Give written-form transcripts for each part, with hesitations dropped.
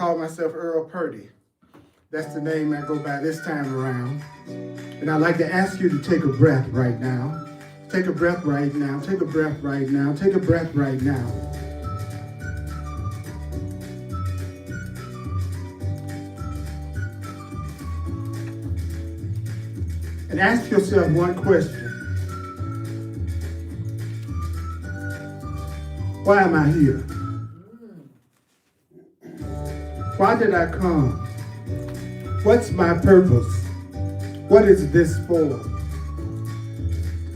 call myself Earl Purdy. That's the name I go by this time around. And I'd like to ask you to take a breath right now. Take a breath right now. Take a breath right now. Take a breath right now. And ask yourself one question. Why am I here? Why did I come? What's my purpose? What is this for?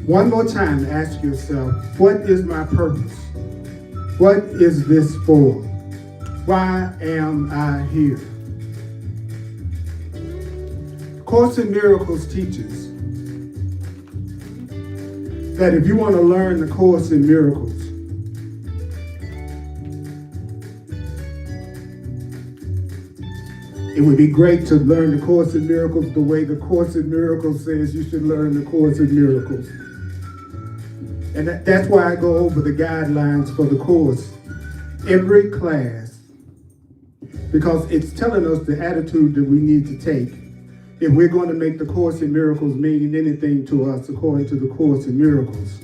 One more time, ask yourself, what is my purpose? What is this for? Why am I here? Course in Miracles teaches that if you want to learn the Course in Miracles, it would be great to learn the Course in Miracles the way the Course in Miracles says you should learn the Course in Miracles. And that's why I go over the guidelines for the Course every class, because it's telling us the attitude that we need to take if we're going to make the Course in Miracles mean anything to us according to the Course in Miracles.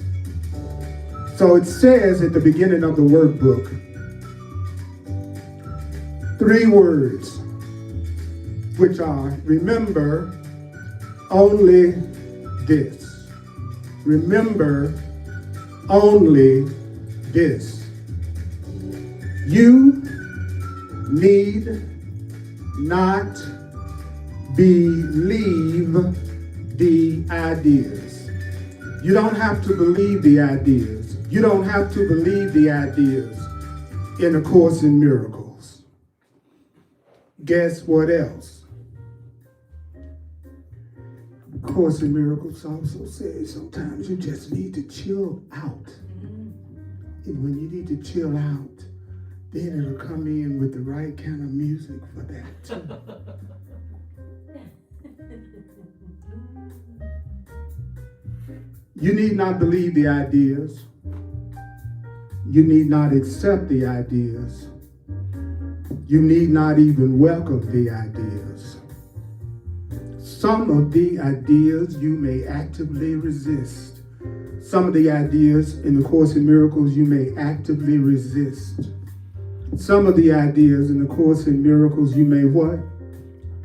So it says at the beginning of the workbook, 3 words, which are, remember only this. Remember only this. You need not believe the ideas. You don't have to believe the ideas. You don't have to believe the ideas in A Course in Miracles. Guess what else? Course in Miracles also says sometimes you just need to chill out. And when you need to chill out, then it'll come in with the right kind of music for that. You need not believe the ideas. You need not accept the ideas. You need not even welcome the ideas. Some of the ideas you may actively resist. Some of the ideas in the Course in Miracles you may actively resist. Some of the ideas in the Course in Miracles you may what?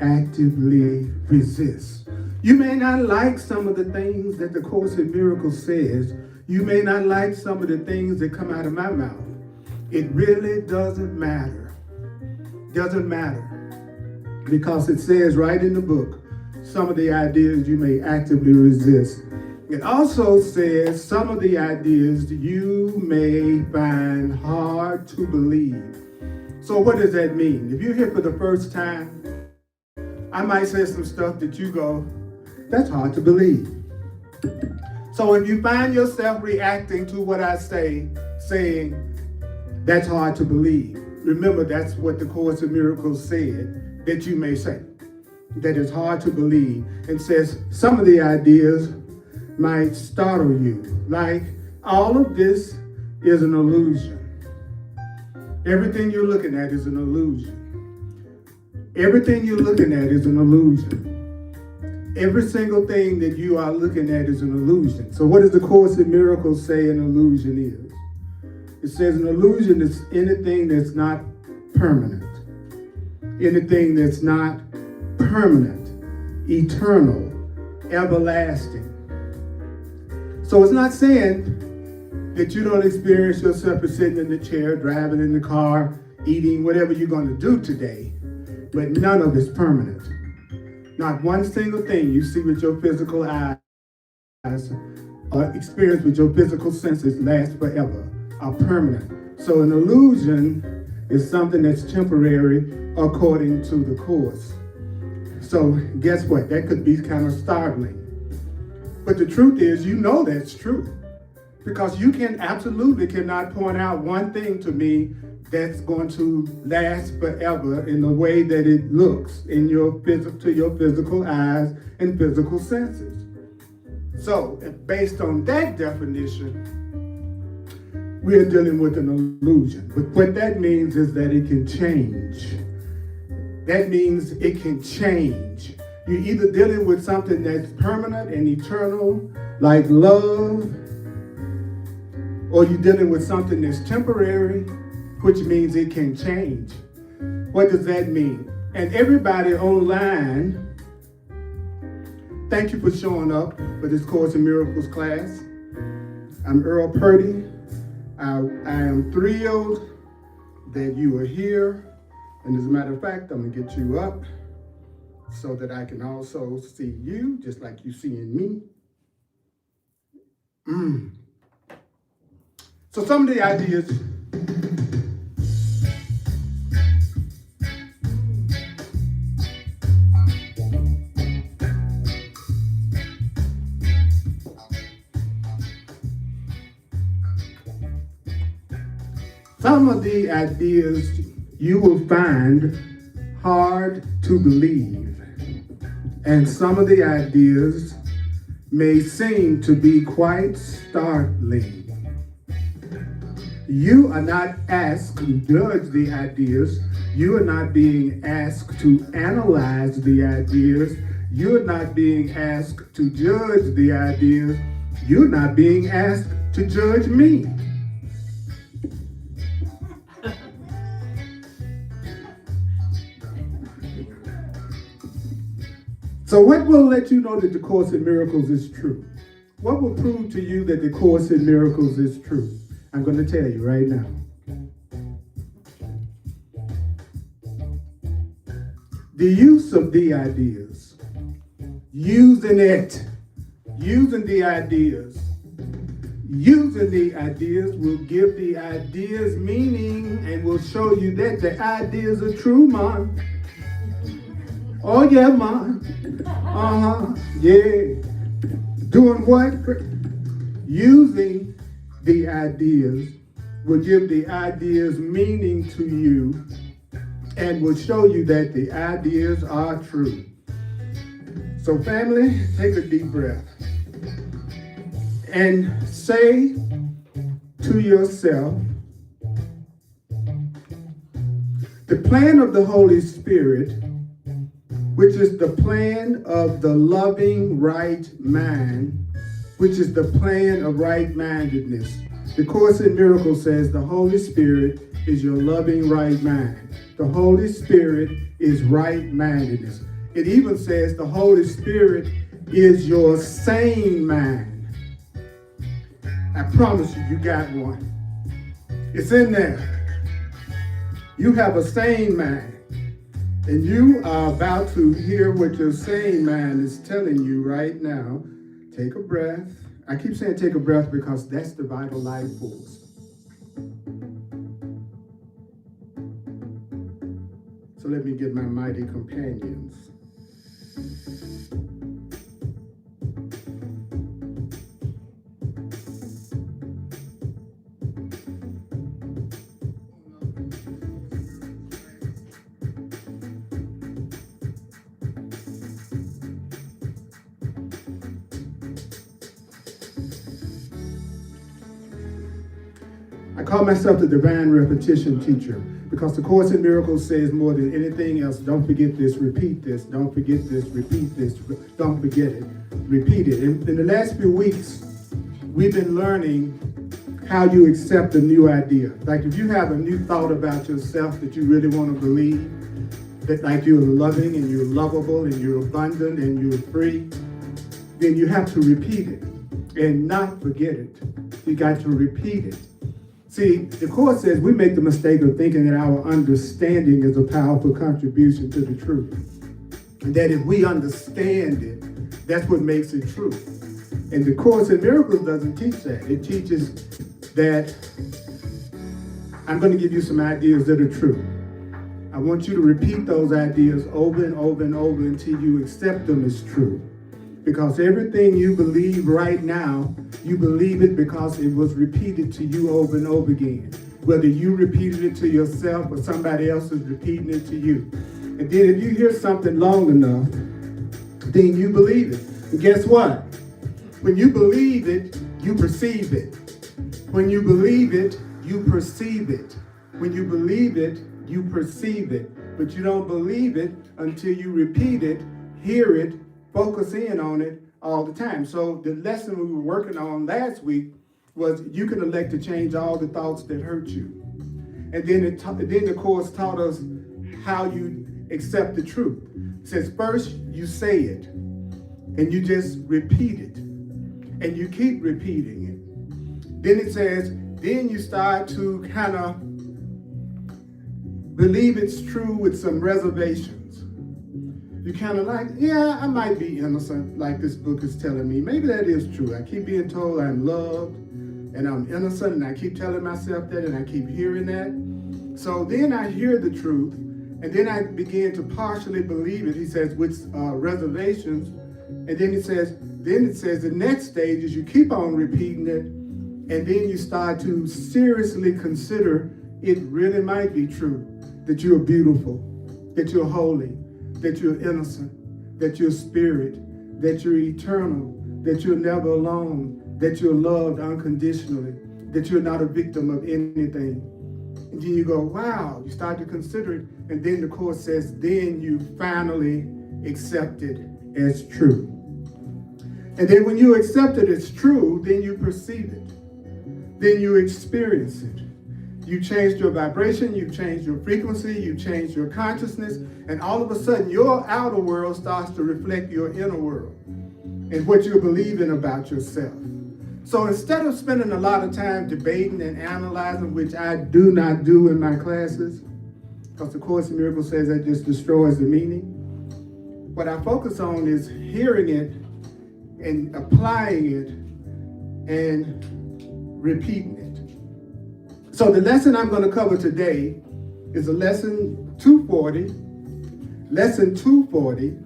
Actively resist. You may not like some of the things that the Course in Miracles says. You may not like some of the things that come out of my mouth. It really doesn't matter. Doesn't matter. Because it says right in the book, some of the ideas you may actively resist. It also says some of the ideas you may find hard to believe. So what does that mean? If you're here for the first time, I might say some stuff that you go, that's hard to believe. So if you find yourself reacting to what I say, saying, that's hard to believe, remember that's what the Course in Miracles said that you may say. That is hard to believe, and says some of the ideas might startle you, like all of this is an illusion. Everything you're looking at is an illusion. Everything you're looking at is an illusion. Every single thing that you are looking at is an illusion. So what does the Course in Miracles say an illusion is? It says an illusion is anything that's not permanent. Anything that's not permanent, eternal, everlasting. So it's not saying that you don't experience yourself as sitting in the chair, driving in the car, eating, whatever you're going to do today, but none of it's permanent. Not one single thing you see with your physical eyes or experience with your physical senses lasts forever, are permanent. So an illusion is something that's temporary according to the Course. So guess what? That could be kind of startling. But the truth is, you know that's true. Because you absolutely cannot point out one thing to me that's going to last forever in the way that it looks in to your physical eyes and physical senses. So based on that definition, we are dealing with an illusion. But what that means is that it can change. That means it can change. You're either dealing with something that's permanent and eternal, like love, or you're dealing with something that's temporary, which means it can change. What does that mean? And everybody online, thank you for showing up for this Course in Miracles class. I'm Earl Purdy. I am thrilled that you are here. And as a matter of fact, I'm gonna get you up so that I can also see you, just like you seeing me. So some of the ideas. Some of the ideas you will find hard to believe, and some of the ideas may seem to be quite startling. You are not asked to judge the ideas. You are not being asked to analyze the ideas. You're not being asked to judge the ideas. You're not being asked to judge me. So what will let you know that the Course in Miracles is true? What will prove to you that the Course in Miracles is true? I'm going to tell you right now. The use of the ideas. Using it. Using the ideas. Using the ideas will give the ideas meaning and will show you that the ideas are true, man. Oh yeah, man. Yeah. Doing what? Using the ideas will give the ideas meaning to you and will show you that the ideas are true. So family, take a deep breath and say to yourself, the plan of the Holy Spirit, which is the plan of the loving right mind, which is the plan of right-mindedness. The Course in Miracles says the Holy Spirit is your loving right mind. The Holy Spirit is right-mindedness. It even says the Holy Spirit is your sane mind. I promise you, you got one. It's in there. You have a sane mind. And you are about to hear what your sane mind is telling you right now. Take a breath. I keep saying take a breath because that's the vital life force. So let me get my mighty companions. I call myself the divine repetition teacher because the Course in Miracles says more than anything else, don't forget this, repeat this, don't forget this, repeat this, don't forget it, repeat it. In the last few weeks, we've been learning how you accept a new idea. Like if you have a new thought about yourself that you really want to believe, that like you're loving and you're lovable and you're abundant and you're free, then you have to repeat it and not forget it. You got to repeat it. See, the Course says we make the mistake of thinking that our understanding is a powerful contribution to the truth. And that if we understand it, that's what makes it true. And the Course in Miracles doesn't teach that. It teaches that I'm going to give you some ideas that are true. I want you to repeat those ideas over and over and over until you accept them as true. Because everything you believe right now, you believe it because it was repeated to you over and over again. Whether you repeated it to yourself or somebody else is repeating it to you. And then if you hear something long enough, then you believe it. And guess what? When you believe it, you perceive it. When you believe it, you perceive it. When you believe it, you perceive it. but you don't believe it until you repeat it, hear it, focus in on it all the time. So the lesson we were working on last week was you can elect to change all the thoughts that hurt you. And then the course taught us how you accept the truth. It says first you say it, and you just repeat it, and you keep repeating it. Then it says, then you start to kind of believe it's true with some reservations. You kind of like, yeah, I might be innocent, like this book is telling me. Maybe that is true. I keep being told I'm loved and I'm innocent, and I keep telling myself that, and I keep hearing that. So then I hear the truth, and then I begin to partially believe it. He says, with reservations. And then it says the next stage is you keep on repeating it, and then you start to seriously consider it really might be true that you're beautiful, that you're holy, that you're innocent, that you're spirit, that you're eternal, that you're never alone, that you're loved unconditionally, that you're not a victim of anything. And then you go, wow, you start to consider it, and then the Course says, then you finally accept it as true. And then when you accept it as true, then you perceive it. Then you experience it. You changed your vibration, you changed your frequency, you changed your consciousness, and all of a sudden your outer world starts to reflect your inner world and what you're believing about yourself. So instead of spending a lot of time debating and analyzing, which I do not do in my classes, because the Course in Miracles says that just destroys the meaning, what I focus on is hearing it and applying it and repeating it. So the lesson I'm going to cover today is a lesson 240, lesson 240,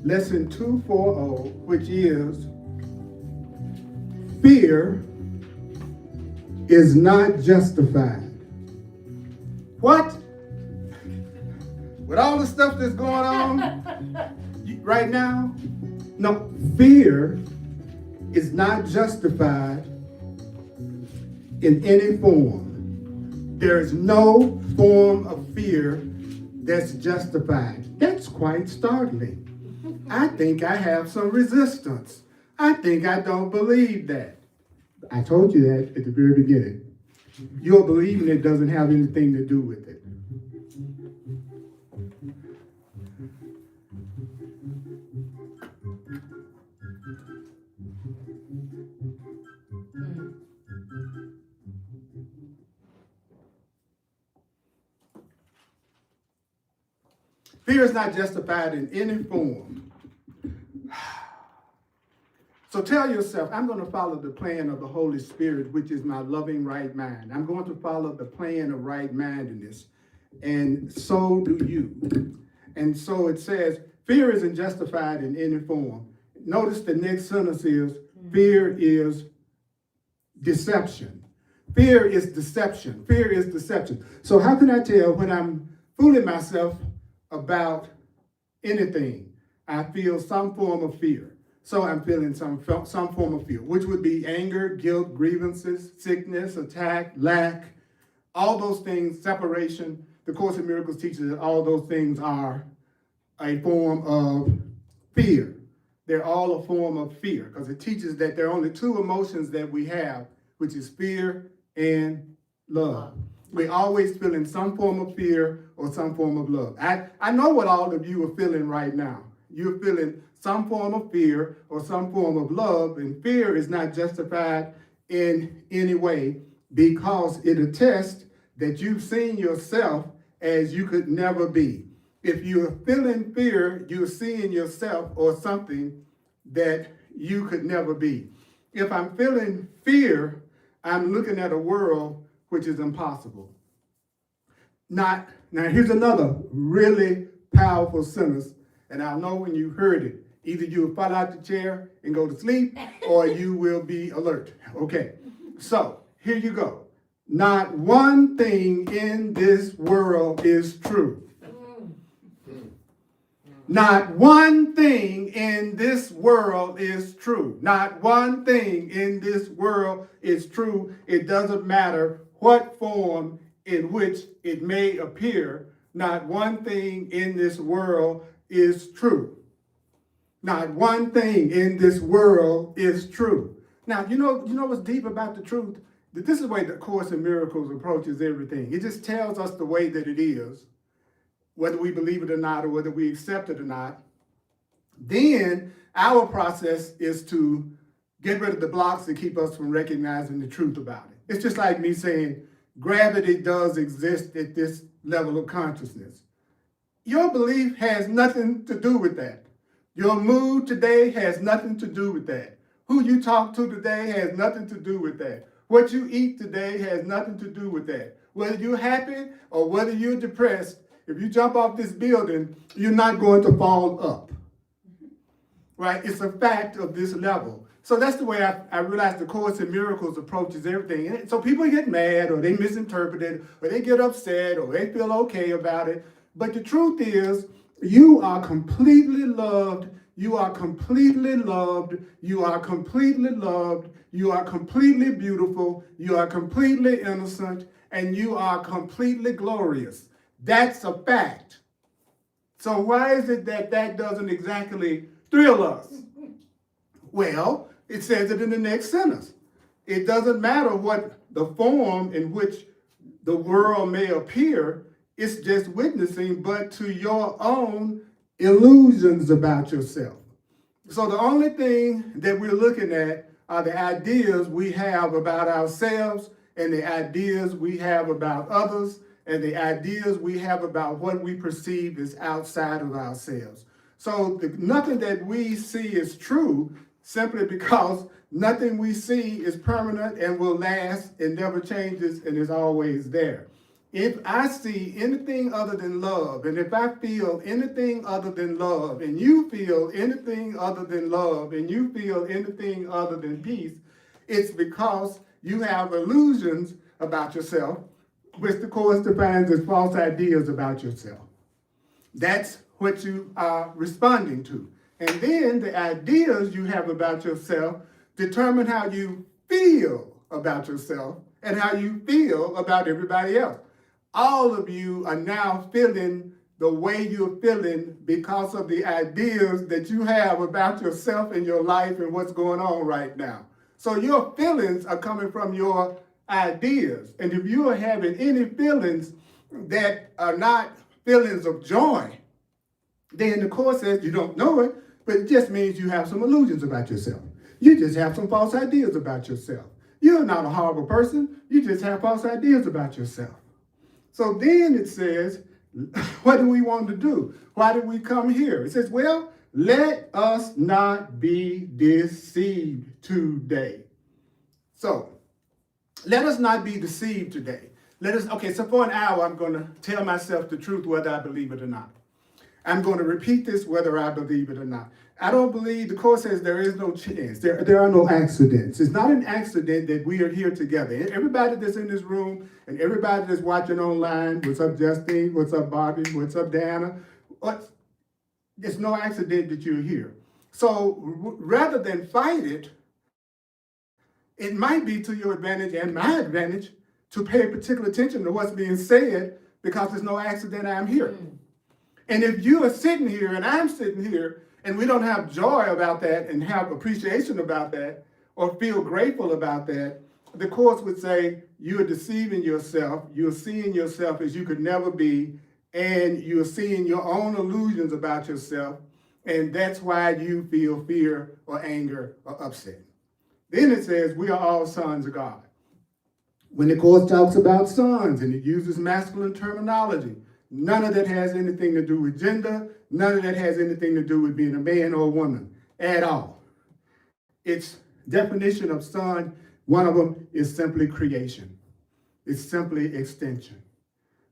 lesson 240, which is fear is not justified. What? With all the stuff that's going on right now? No, fear is not justified in any form. There is no form of fear that's justified. That's quite startling. I think I have some resistance. I think I don't believe that. I told you that at the very beginning. Your believing it doesn't have anything to do with it. Fear is not justified in any form. So tell yourself, I'm going to follow the plan of the Holy Spirit, which is my loving right mind. I'm going to follow the plan of right-mindedness, and so do you. And so it says, fear isn't justified in any form. Notice the next sentence is, fear is deception. Fear is deception. Fear is deception. So how can I tell when I'm fooling myself about anything? I feel some form of fear. So I'm feeling some form of fear, which would be anger, guilt, grievances, sickness, attack, lack, all those things, separation. The Course in Miracles teaches that all those things are a form of fear. They're all a form of fear, because it teaches that there are only two emotions that we have, which is fear and love. We're always feeling some form of fear or some form of love. I know what all of you are feeling right now. You're feeling some form of fear or some form of love, and fear is not justified in any way because it attests that you've seen yourself as you could never be. If you're feeling fear, you're seeing yourself or something that you could never be. If I'm feeling fear, I'm looking at a world which is impossible. Now here's another really powerful sentence, and I'll know when you heard it. Either you will fall out the chair and go to sleep, or you will be alert. Okay, so here you go. Not one thing in this world is true. Not one thing in this world is true. Not one thing in this world is true. It doesn't matter what form in which it may appear Not one thing in this world is true. Not one thing in this world is true. Now, you know what's deep about the truth? That this is the way the Course in Miracles approaches everything. It just tells us the way that it is, whether we believe it or not, or whether we accept it or not. Then our process is to get rid of the blocks that keep us from recognizing the truth about it. It's just like me saying, gravity does exist at this level of consciousness. Your belief has nothing to do with that. Your mood today has nothing to do with that. Who you talk to today has nothing to do with that. What you eat today has nothing to do with that. Whether you're happy or whether you're depressed, if you jump off this building, you're not going to fall up. Right? It's a fact of this level. So that's the way I realize the Course in Miracles approaches everything. And so people get mad, or they misinterpret it, or they get upset, or they feel okay about it. But the truth is, you are completely loved. You are completely loved. You are completely loved. You are completely beautiful. You are completely innocent. And you are completely glorious. That's a fact. So why is it that that doesn't exactly thrill us? Well, it says it in the next sentence. It doesn't matter what the form in which the world may appear, it's just witnessing, but to your own illusions about yourself. So the only thing that we're looking at are the ideas we have about ourselves, and the ideas we have about others, and the ideas we have about what we perceive is outside of ourselves. So nothing that we see is true, simply because nothing we see is permanent and will last and never changes and is always there. If I see anything other than love, and if I feel anything other than love, and you feel anything other than love, and you feel anything other than peace, it's because you have illusions about yourself, which the Course defines as false ideas about yourself. That's what you are responding to. And then the ideas you have about yourself determine how you feel about yourself and how you feel about everybody else. All of you are now feeling the way you're feeling because of the ideas that you have about yourself and your life and what's going on right now. So your feelings are coming from your ideas. And if you are having any feelings that are not feelings of joy, then the Course says you don't know it, but it just means you have some illusions about yourself. You just have some false ideas about yourself. You're not a horrible person. You just have false ideas about yourself. So then it says, what do we want to do? Why did we come here? It says, well, let us not be deceived today. So let us not be deceived today. So for an hour, I'm going to tell myself the truth whether I believe it or not. I'm going to repeat this whether I believe it or not. I don't believe, the Course says there is no chance. There are no accidents. It's not an accident that we are here together. Everybody that's in this room and everybody that's watching online, what's up, Justine? What's up, Barbie? What's up, Diana? It's no accident that you're here. So rather than fight it, it might be to your advantage and my advantage to pay particular attention to what's being said, because there's no accident I'm here. And if you are sitting here and I'm sitting here and we don't have joy about that and have appreciation about that or feel grateful about that, the Course would say you're deceiving yourself, you're seeing yourself as you could never be, and you're seeing your own illusions about yourself, and that's why you feel fear or anger or upset. Then it says we are all sons of God. When the Course talks about sons and it uses masculine terminology, none of that has anything to do with gender. None of that has anything to do with being a man or a woman at all. Its definition of son, one of them is simply creation. It's simply extension.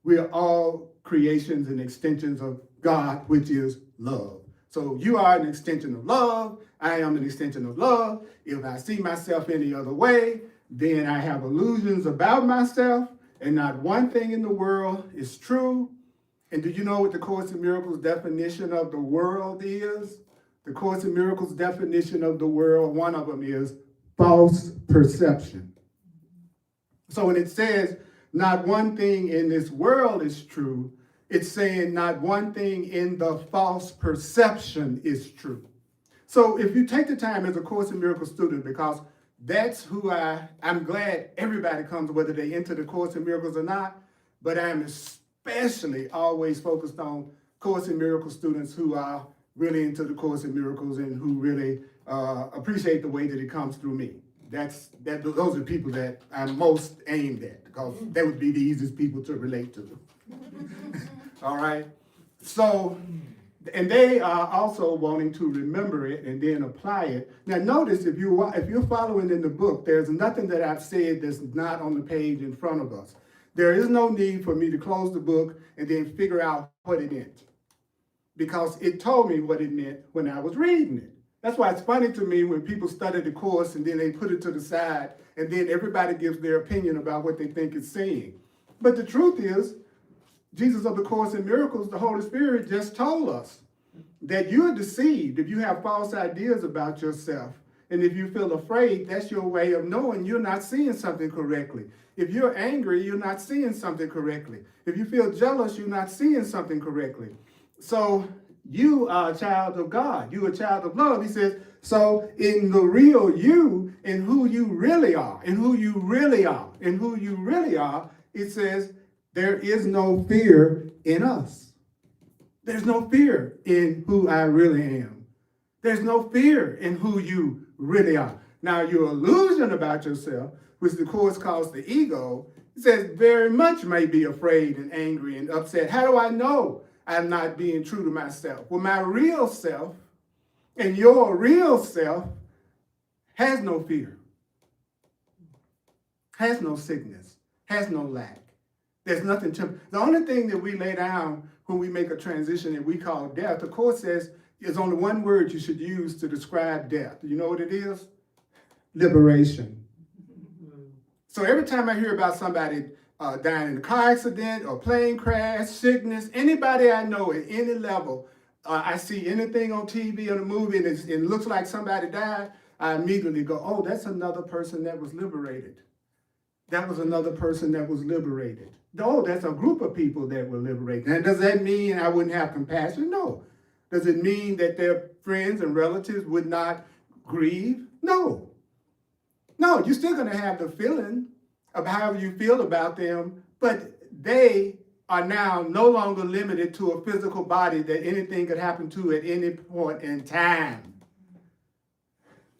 We are all creations and extensions of God, which is love. So you are an extension of love. I am an extension of love. If I see myself any other way, then I have illusions about myself, and not one thing in the world is true. And do you know what the Course in Miracles definition of the world is? The Course in Miracles definition of the world, one of them is false perception. So when it says not one thing in this world is true, It's saying not one thing in the false perception is true. So if you take the time as a Course in Miracles student, because that's who I'm glad everybody comes, whether they enter the Course in Miracles or not, but I'm especially always focused on Course in Miracles students who are really into the Course in Miracles and who really appreciate the way that it comes through me. Those are people that I'm most aimed at, because they would be the easiest people to relate to. All right? So, and they are also wanting to remember it and then apply it. Now notice, if you're following in the book, there's nothing that I've said that's not on the page in front of us. There is no need for me to close the book and then figure out what it meant, because it told me what it meant when I was reading it. That's why it's funny to me when people study the Course and then they put it to the side and then everybody gives their opinion about what they think it's saying. But the truth is, Jesus of the Course in Miracles, the Holy Spirit, just told us that you're deceived if you have false ideas about yourself. And if you feel afraid, that's your way of knowing you're not seeing something correctly. If you're angry, you're not seeing something correctly. If you feel jealous, you're not seeing something correctly. So you are a child of God. You're a child of love. He says, so in the real you, and who you really are, and who you really are, and who you really are, it says, there is no fear in us. There's no fear in who I really am. There's no fear in who you really are. Now, your illusion about yourself, which the Course calls the ego, it says very much may be afraid and angry and upset. How do I know I'm not being true to myself? Well, my real self and your real self has no fear, has no sickness, has no lack. There's nothing to, the only thing that we lay down when we make a transition that we call death, the Course says there's only one word you should use to describe death. You know what it is? Liberation. So every time I hear about somebody dying in a car accident or plane crash, sickness, anybody I know at any level, I see anything on TV or a movie and it looks like somebody died, I immediately go, oh, that's another person that was liberated. That was another person that was liberated. Oh, that's a group of people that were liberated. Now, does that mean I wouldn't have compassion? No. Does it mean that their friends and relatives would not grieve? No. No, you're still going to have the feeling of how you feel about them, but they are now no longer limited to a physical body that anything could happen to at any point in time.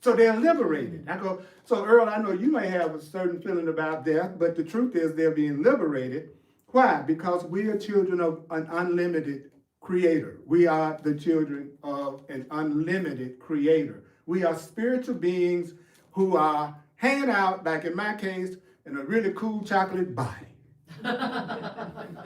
So they're liberated. I go, so Earl, I know you may have a certain feeling about death, but the truth is they're being liberated. Why? Because we are children of an unlimited creator. We are the children of an unlimited creator. We are spiritual beings who are hanging out, like in my case, in a really cool chocolate body.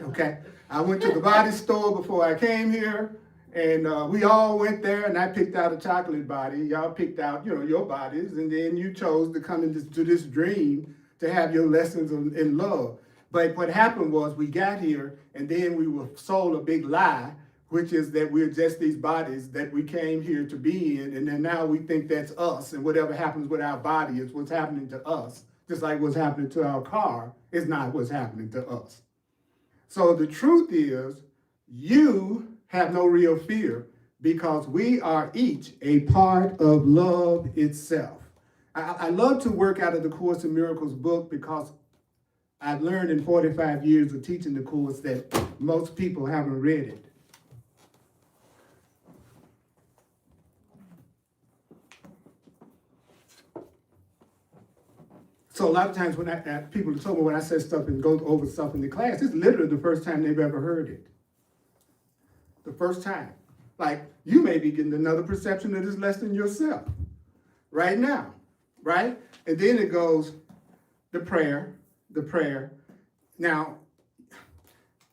Okay? I went to the body store before I came here, and we all went there, and I picked out a chocolate body. Y'all picked out, your bodies, and then you chose to come into this dream to have your lessons in love. But what happened was we got here, and then we were sold a big lie, which is that we're just these bodies that we came here to be in, and then now we think that's us, and whatever happens with our body is what's happening to us. Just like what's happening to our car is not what's happening to us. So the truth is, you have no real fear because we are each a part of love itself. I love to work out of the Course in Miracles book because I've learned in 45 years of teaching the Course that most people haven't read it. So a lot of times when people told me when I said stuff and go over stuff in the class, it's literally the first time they've ever heard it. The first time. Like, you may be getting another perception of this lesson yourself right now, right? And then it goes, the prayer. Now,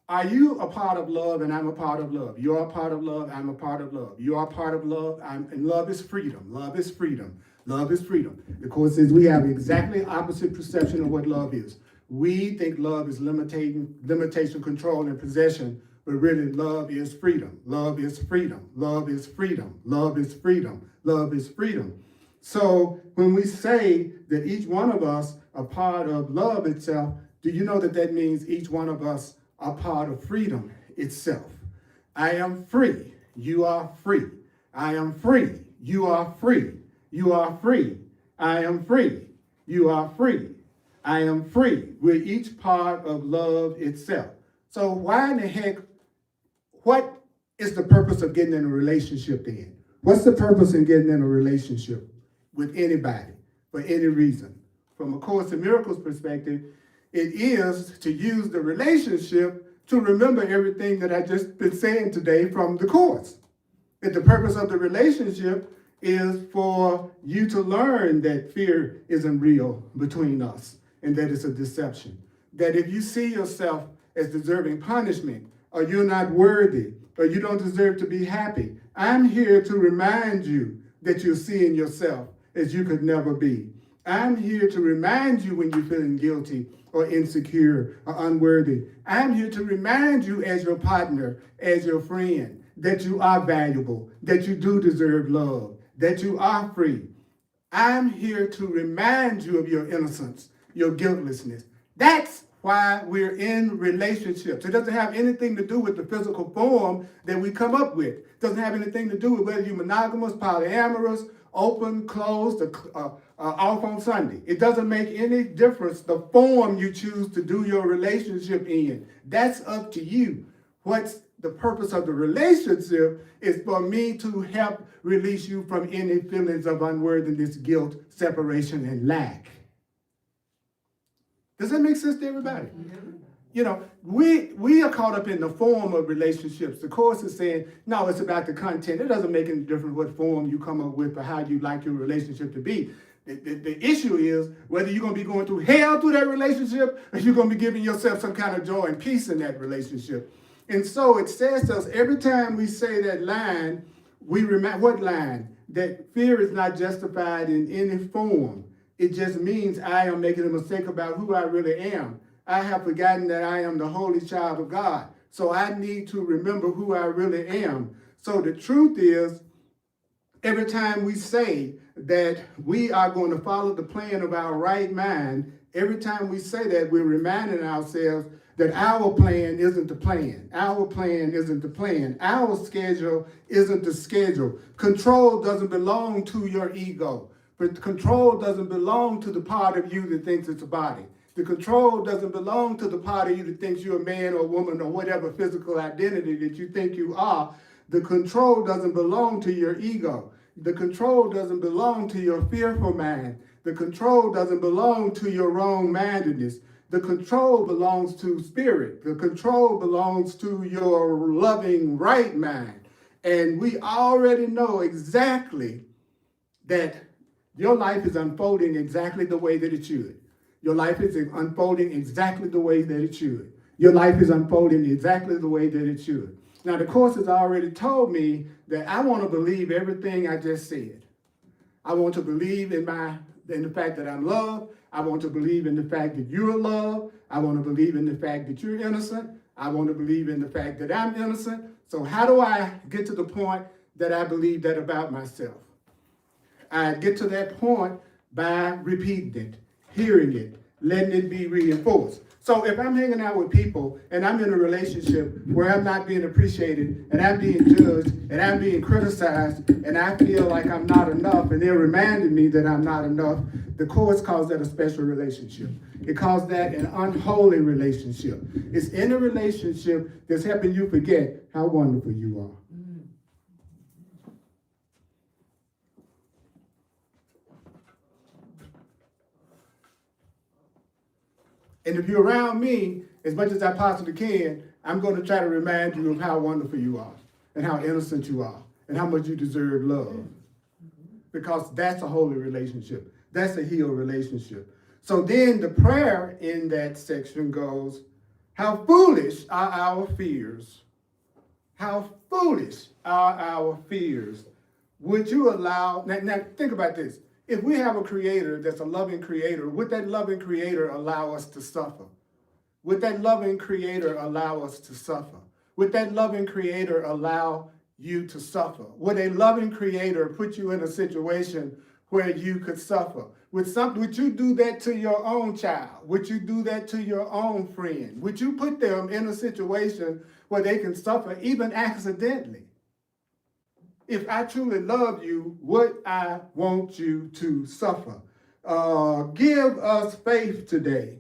are you a part of love and I'm a part of love? You're a part of love, I'm a part of love. You are a part of love, and love is freedom. Love is freedom. Love is freedom. The Course says we have exactly opposite perception of what love is. We think love is limitation, control, and possession, but really love is freedom. Love is freedom. Love is freedom. Love is freedom. Love is freedom. So when we say that each one of us are part of love itself, do you know that that means each one of us are part of freedom itself. I am free. You are free. I am free. You are free. You are free. I am free. You are free. I am free. We're each part of love itself. So why in the heck, what is the purpose of getting in a relationship then? What's the purpose in getting in a relationship with anybody for any reason? From a Course in Miracles perspective, it is to use the relationship to remember everything that I just been saying today from the Course. That the purpose of the relationship is for you to learn that fear isn't real between us and that it's a deception. That if you see yourself as deserving punishment, or you're not worthy, or you don't deserve to be happy, I'm here to remind you that you're seeing yourself as you could never be. I'm here to remind you when you're feeling guilty or insecure or unworthy. I'm here to remind you as your partner, as your friend, that you are valuable, that you do deserve love, that you are free. I'm here to remind you of your innocence, your guiltlessness. That's why we're in relationships. It doesn't have anything to do with the physical form that we come up with. It doesn't have anything to do with whether you're monogamous, polyamorous, open, closed, off on Sunday. It doesn't make any difference the form you choose to do your relationship in. That's up to you. What's the purpose of the relationship is for me to help release you from any feelings of unworthiness, guilt, separation, and lack. Does that make sense to everybody? Mm-hmm. You know, we are caught up in the form of relationships. The Course is saying, no, it's about the content. It doesn't make any difference what form you come up with or how you like your relationship to be. The issue is whether you're going to be going through hell through that relationship or you're going to be giving yourself some kind of joy and peace in that relationship. And so it says to us, every time we say that line, we remind, what line? That fear is not justified in any form. It just means I am making a mistake about who I really am. I have forgotten that I am the holy child of God. So I need to remember who I really am. So the truth is, every time we say that we are going to follow the plan of our right mind, every time we say that, we're reminding ourselves that our plan isn't the plan. Our plan isn't the plan. Our schedule isn't the schedule. Control doesn't belong to your ego. But control doesn't belong to the part of you that thinks it's a body. The control doesn't belong to the part of you that thinks you're a man or a woman or whatever physical identity that you think you are. The control doesn't belong to your ego. The control doesn't belong to your fearful mind. The control doesn't belong to your wrong-mindedness. The control belongs to spirit. The control belongs to your loving right mind. And we already know exactly that your life is unfolding exactly the way that it should. Your life is unfolding exactly the way that it should. Your life is unfolding exactly the way that it should. Now, the Course has already told me that I want to believe everything I just said. I want to believe in the fact that I'm loved. I want to believe in the fact that you're loved. I want to believe in the fact that you're innocent. I want to believe in the fact that I'm innocent. So how do I get to the point that I believe that about myself? I get to that point by repeating it, hearing it, letting it be reinforced. So if I'm hanging out with people and I'm in a relationship where I'm not being appreciated and I'm being judged and I'm being criticized and I feel like I'm not enough and they're reminding me that I'm not enough, the Course calls that a special relationship. It calls that an unholy relationship. It's in a relationship that's helping you forget how wonderful you are. And if you're around me, as much as I possibly can, I'm going to try to remind you of how wonderful you are and how innocent you are and how much you deserve love. Because that's a holy relationship. That's a healed relationship. So then the prayer in that section goes, how foolish are our fears? How foolish are our fears? Would you allow, now think about this. If we have a creator that's a loving creator, would that loving creator allow us to suffer? Would that loving creator allow us to suffer? Would that loving creator allow you to suffer? Would a loving creator put you in a situation where you could suffer? Would you do that to your own child? Would you do that to your own friend? Would you put them in a situation where they can suffer even accidentally? If I truly love you, would I want you to suffer? Give us faith today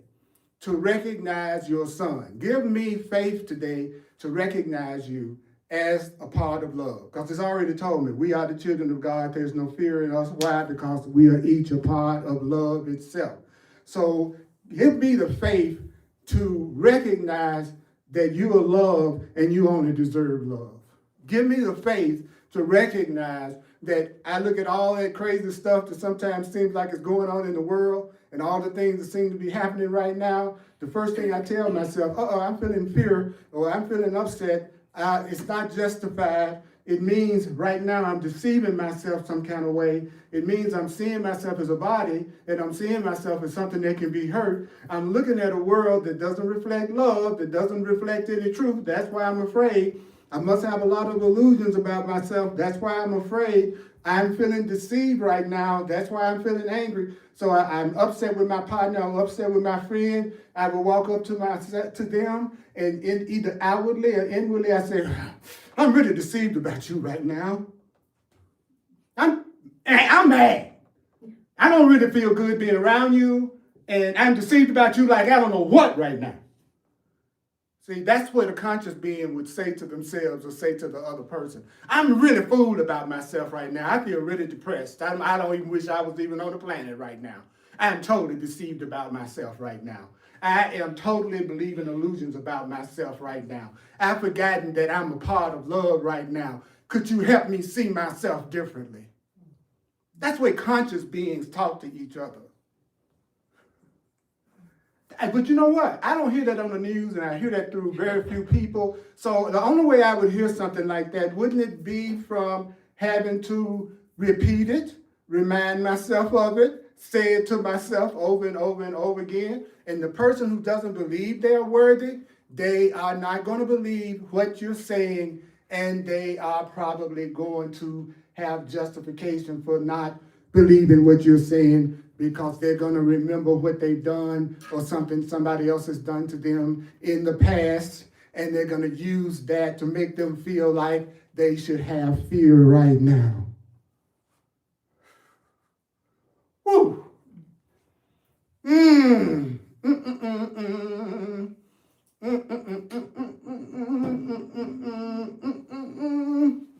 to recognize your son. Give me faith today to recognize you as a part of love. Because it's already told me, we are the children of God. There's no fear in us. Why? Because we are each a part of love itself. So give me the faith to recognize that you are loved and you only deserve love. Give me the faith to recognize that I look at all that crazy stuff that sometimes seems like it's going on in the world and all the things that seem to be happening right now. The first thing I tell myself, I'm feeling fear or I'm feeling upset. It's not justified. It means right now I'm deceiving myself some kind of way. It means I'm seeing myself as a body and I'm seeing myself as something that can be hurt. I'm looking at a world that doesn't reflect love, that doesn't reflect any truth. That's why I'm afraid. I must have a lot of illusions about myself. That's why I'm afraid. I'm feeling deceived right now. That's why I'm feeling angry. So I'm upset with my partner. I'm upset with my friend. I will walk up to them and either outwardly or inwardly I say, I'm really deceived about you right now. I'm mad. I don't really feel good being around you. And I'm deceived about you like I don't know what right now. See, that's what a conscious being would say to themselves or say to the other person. I'm really fooled about myself right now. I feel really depressed. I don't even wish I was even on the planet right now. I'm totally deceived about myself right now. I am totally believing illusions about myself right now. I've forgotten that I'm a part of love right now. Could you help me see myself differently? That's where conscious beings talk to each other. But you know what? I don't hear that on the news, and I hear that through very few people. So the only way I would hear something like that, wouldn't it be from having to repeat it, remind myself of it, say it to myself over and over and over again? And the person who doesn't believe they're worthy, they are not going to believe what you're saying, and they are probably going to have justification for not believing what you're saying, because they're going to remember what they've done or something somebody else has done to them in the past, and they're going to use that to make them feel like they should have fear right now. Woo!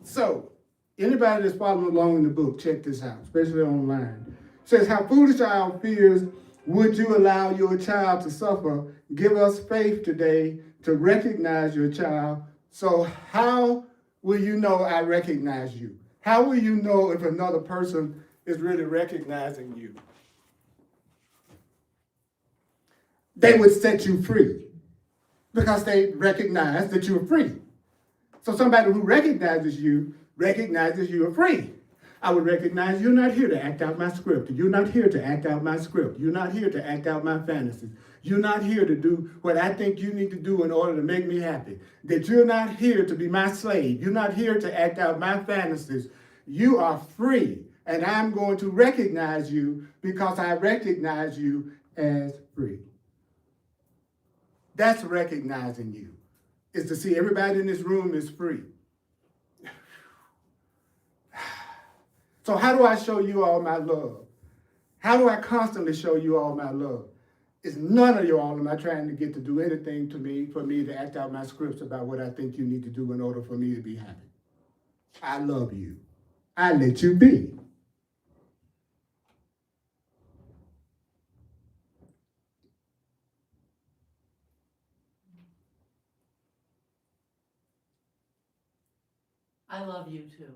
So, anybody that's following along in the book, check this out, especially online. It says, how foolish are our fears? Would you allow your child to suffer? Give us faith today to recognize your child. So how will you know I recognize you? How will you know if another person is really recognizing you? They would set you free because they recognize that you're free. So somebody who recognizes you are free. I would recognize you're not here to act out my script. You're not here to act out my script. You're not here to act out my fantasies. You're not here to do what I think you need to do in order to make me happy. That you're not here to be my slave. You're not here to act out my fantasies. You are free, and I'm going to recognize you because I recognize you as free. That's recognizing you, is to see everybody in this room is free. So how do I show you all my love? How do I constantly show you all my love? It's none of y'all am I trying to get to do anything to me for me to act out my scripts about what I think you need to do in order for me to be happy. I love you. I let you be. I love you too.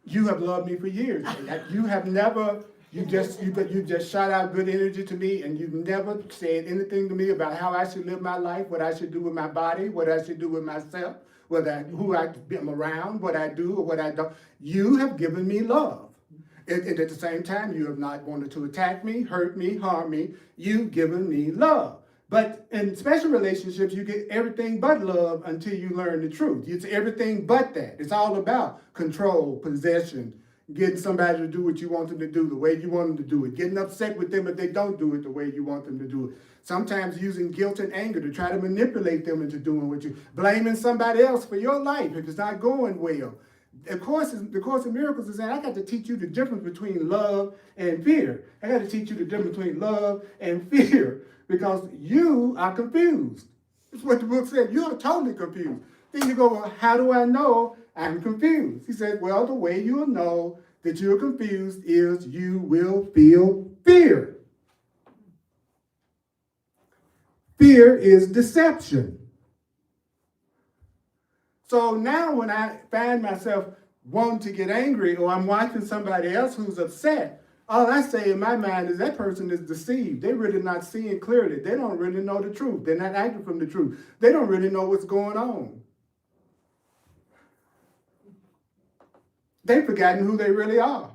You have loved me for years. You have never, you just shot out good energy to me, and you've never said anything to me about how I should live my life, what I should do with my body, what I should do with myself, who I am around, what I do or what I don't. You have given me love. And at the same time, you have not wanted to attack me, hurt me, harm me. You've given me love. But in special relationships, you get everything but love until you learn the truth. It's everything but that. It's all about control, possession, getting somebody to do what you want them to do, the way you want them to do it, getting upset with them if they don't do it the way you want them to do it. Sometimes using guilt and anger to try to manipulate them into doing what you, blaming somebody else for your life if it's not going well. The Course in Miracles is saying, I got to teach you the difference between love and fear. I got to teach you the difference between love and fear because you are confused. That's what the book said. You're totally confused. Then you go, well, how do I know I'm confused? He said, well, the way you'll know that you're confused is you will feel fear. Fear is deception. So now when I find myself wanting to get angry or I'm watching somebody else who's upset, all I say in my mind is that person is deceived. They're really not seeing clearly. They don't really know the truth. They're not acting from the truth. They don't really know what's going on. They've forgotten who they really are.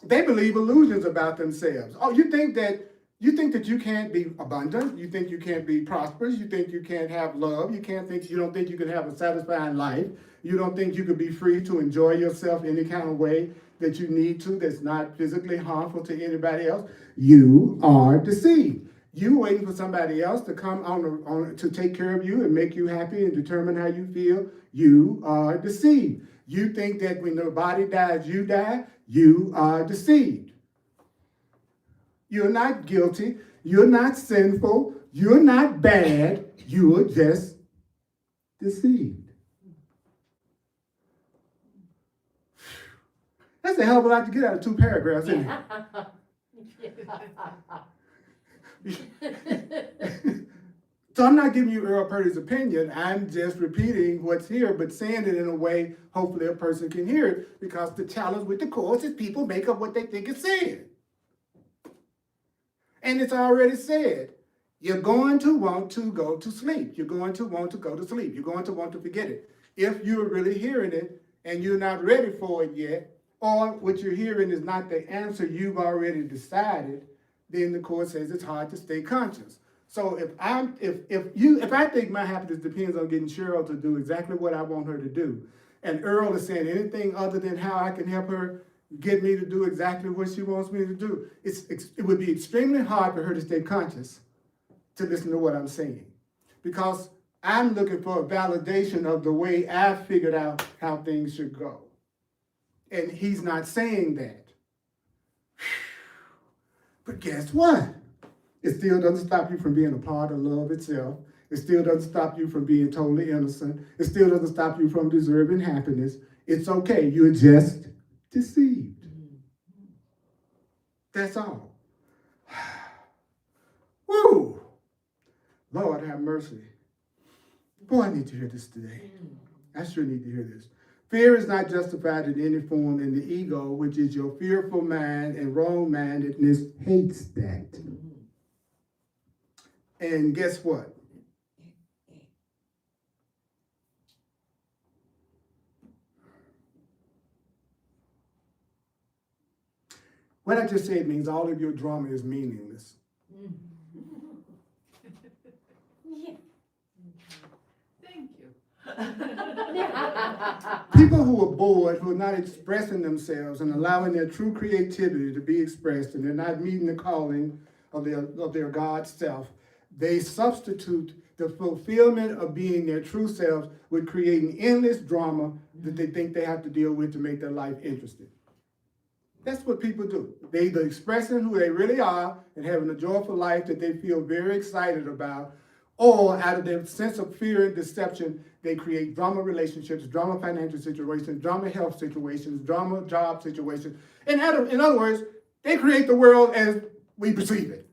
They believe illusions about themselves. Oh, you think that you can't be abundant? You think you can't be prosperous? You think you can't have love? You don't think you can have a satisfying life? You don't think you could be free to enjoy yourself any kind of way that you need to that's not physically harmful to anybody else? You are deceived. You waiting for somebody else to come on to take care of you and make you happy and determine how you feel. You are deceived. You think that when the body dies, you die. You are deceived. You're not guilty. You're not sinful. You're not bad. You are just deceived. That's a hell of a lot to get out of 2 paragraphs, isn't it? So I'm not giving you Earl Purdy's opinion. I'm just repeating what's here, but saying it in a way hopefully a person can hear it, because the challenge with the Course is people make up what they think it's saying. And it's already said, you're going to want to go to sleep. You're going to want to go to sleep. You're going to want to forget it. If you're really hearing it and you're not ready for it yet, or what you're hearing is not the answer you've already decided, then the Course says it's hard to stay conscious. So if I think my happiness depends on getting Cheryl to do exactly what I want her to do, and Earl is saying anything other than how I can help her get me to do exactly what she wants me to do, it would be extremely hard for her to stay conscious to listen to what I'm saying, because I'm looking for a validation of the way I've figured out how things should go. And he's not saying that. But guess what? It still doesn't stop you from being a part of love itself. It still doesn't stop you from being totally innocent. It still doesn't stop you from deserving happiness. It's okay. You're just deceived. That's all. Woo! Lord have mercy. Boy, I need to hear this today. I sure need to hear this. Fear is not justified in any form in the ego, which is your fearful mind, and wrong-mindedness hates that. And guess what? What I just said means all of your drama is meaningless. Yeah. Thank you. People who are bored, who are not expressing themselves and allowing their true creativity to be expressed, and they're not meeting the calling of their God self, they substitute the fulfillment of being their true selves with creating endless drama that they think they have to deal with to make their life interesting. That's what people do. They either expressing who they really are and having a joyful life that they feel very excited about, or out of their sense of fear and deception, they create drama relationships, drama financial situations, drama health situations, drama job situations. In other words, they create the world as we perceive it.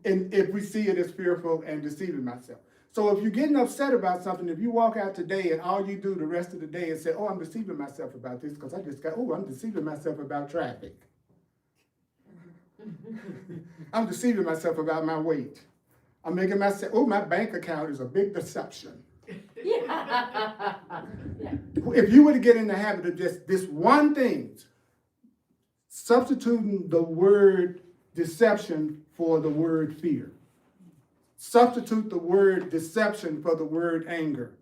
And if we see it as fearful and deceiving myself. So if you're getting upset about something, if you walk out today and all you do the rest of the day is say, oh, I'm deceiving myself about this because I'm deceiving myself about traffic. I'm deceiving myself about my weight. I'm making myself, oh, my bank account is a big deception. Yeah. If you were to get in the habit of just this one thing, substituting the word deception for the word fear. Substitute the word deception for the word anger.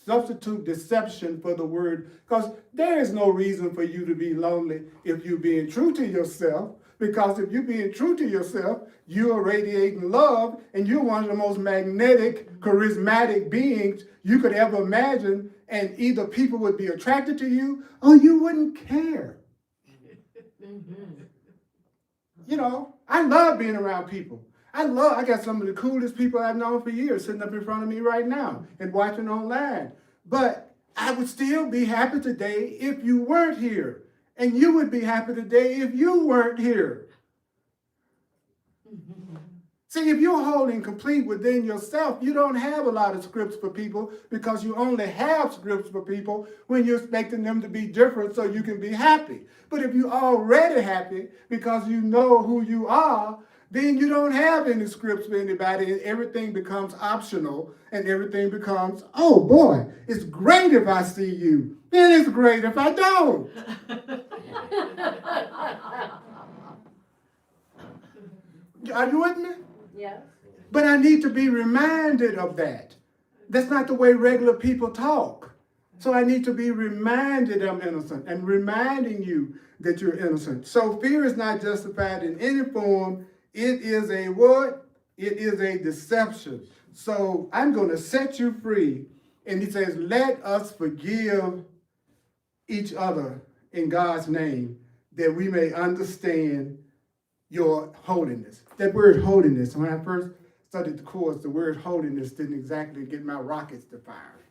Substitute deception for the word, because there is no reason for you to be lonely if you're being true to yourself. Because if you're being true to yourself, you are radiating love, and you're one of the most magnetic, charismatic beings you could ever imagine. And either people would be attracted to you or you wouldn't care. You know, I love being around people. I got some of the coolest people I've known for years sitting up in front of me right now and watching online. But I would still be happy today if you weren't here. And you would be happy today if you weren't here. See, if you're holding complete within yourself, you don't have a lot of scripts for people, because you only have scripts for people when you're expecting them to be different so you can be happy. But if you're already happy because you know who you are, then you don't have any scripts for anybody, and everything becomes optional, and everything becomes, oh boy, it's great if I see you. Then it's great if I don't. Are you with me? Yes. But I need to be reminded of that. That's not the way regular people talk. So I need to be reminded I'm innocent and reminding you that you're innocent. So fear is not justified in any form. It is a what? It is a deception. So I'm going to set you free. And he says, let us forgive each other in God's name, that we may understand your holiness. That word holiness, when I first studied the course, the word holiness didn't exactly get my rockets to fire.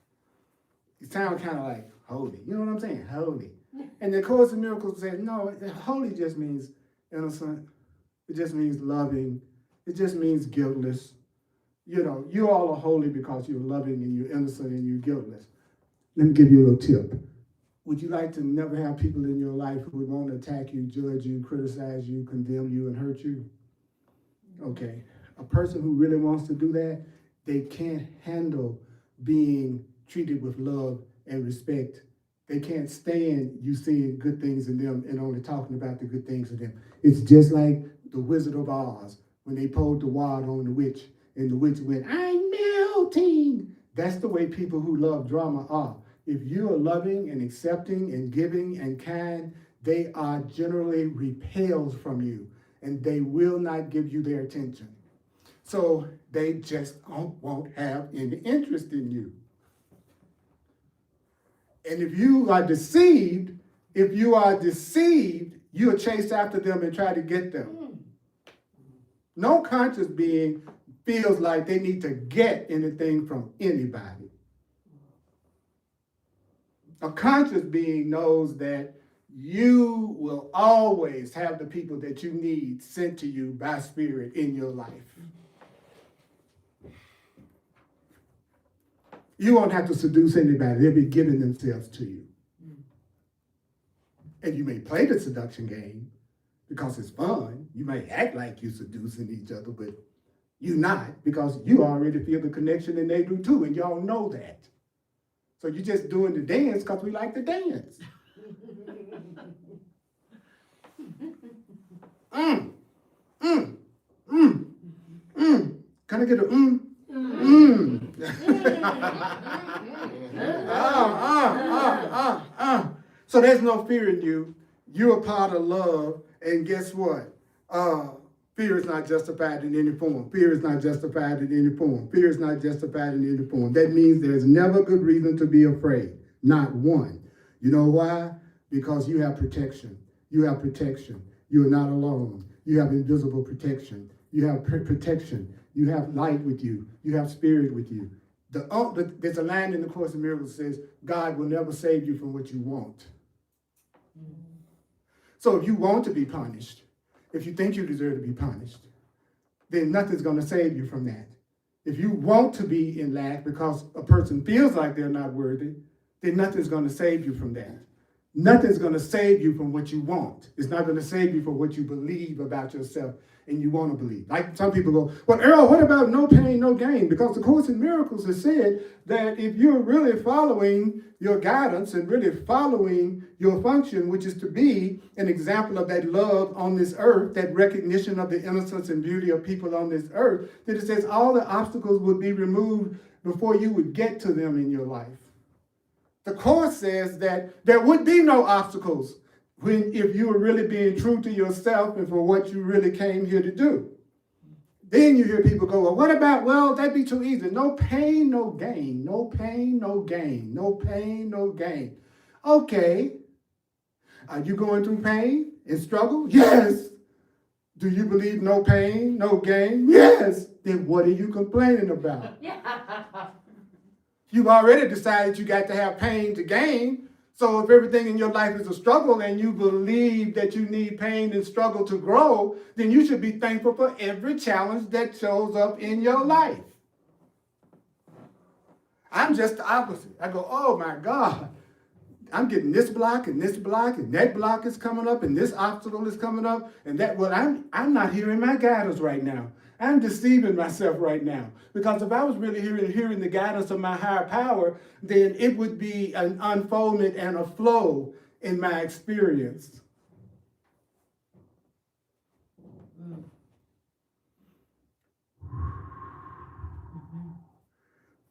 It sounded kind of like holy. You know what I'm saying? Holy. And the Course in Miracles said, no, holy just means innocent. It just means loving. It just means guiltless. You know, you all are holy because you're loving and you're innocent and you're guiltless. Let me give you a little tip. Would you like to never have people in your life who would want to attack you, judge you, criticize you, condemn you, and hurt you? Okay. A person who really wants to do that, they can't handle being treated with love and respect. They can't stand you seeing good things in them and only talking about the good things in them. It's just like the Wizard of Oz when they poured the water on the witch and the witch went, I'm melting. That's the way people who love drama are. If you are loving and accepting and giving and kind, they are generally repelled from you, and they will not give you their attention. So they just won't have any interest in you. And if you are deceived, you'll chase after them and try to get them. No conscious being feels like they need to get anything from anybody. A conscious being knows that you will always have the people that you need sent to you by spirit in your life. You won't have to seduce anybody. They'll be giving themselves to you. And you may play the seduction game because it's fun. You may act like you're seducing each other, but you're not, because you already feel the connection and they do too, and y'all know that. So you're just doing the dance because we like to dance. Can I get a So there's no fear in you. You're a part of love. And guess what? Fear is not justified in any form. Fear is not justified in any form. Fear is not justified in any form. That means there's never good reason to be afraid. Not one. You know why? Because you have protection. You have protection. You are not alone. You have invisible protection. You have protection. You have light with you. You have spirit with you. There's a line in the Course in Miracles that says, God will never save you from what you want. So if you want to be punished, if you think you deserve to be punished, then nothing's going to save you from that. If you want to be in lack because a person feels like they're not worthy, then nothing's going to save you from that. Nothing's going to save you from what you want. It's not going to save you from what you believe about yourself and you want to believe. Like some people go, well, Earl, what about no pain, no gain? Because the Course in Miracles has said that if you're really following your guidance and really following your function, which is to be an example of that love on this earth, that recognition of the innocence and beauty of people on this earth, that it says all the obstacles would be removed before you would get to them in your life. The Course says that there would be no obstacles if you were really being true to yourself and for what you really came here to do. Then you hear people go, well, what about, well, that'd be too easy. No pain, no gain. No pain, no gain. No pain, no gain. Okay. Are you going through pain and struggle? Yes. Do you believe no pain, no gain? Yes. Then what are you complaining about? You've already decided you got to have pain to gain. So if everything in your life is a struggle and you believe that you need pain and struggle to grow, then you should be thankful for every challenge that shows up in your life. I'm just the opposite. I go, oh my God, I'm getting this block and that block is coming up and this obstacle is coming up and that. Well, I'm not hearing my guidance right now. I'm deceiving myself right now. Because if I was really hearing the guidance of my higher power, then it would be an unfoldment and a flow in my experience.